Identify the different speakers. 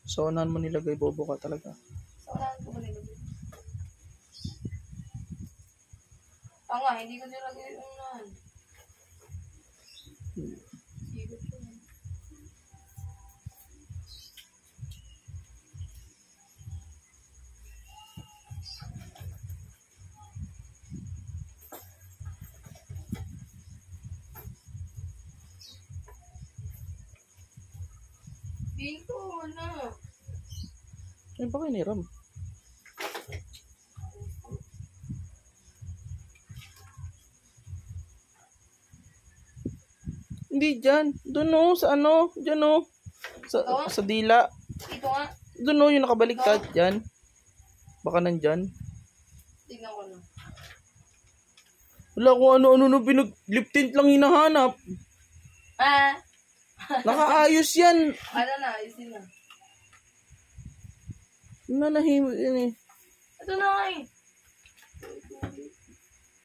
Speaker 1: So, unahan mo nilagay, bobo ka talaga.
Speaker 2: Sa unahan ko ba nilagay? Nga, hindi ko nilagay yung unahan. Sigot ko na. Hindi ko na.
Speaker 1: Eh, baka iniram. Hindi dyan. Doon o, sa ano. Dyan o. Sa dila.
Speaker 2: Ito nga.
Speaker 1: Doon o, yung nakabaliktad. Dyan. Baka nandyan.
Speaker 2: Tignan ko na.
Speaker 1: Wala kung ano-ano na lip tint lang hinahanap. Nakaayos yan.
Speaker 2: Ano na, ayusin na.
Speaker 1: Nanahimik yan eh.
Speaker 2: Ito na nga eh.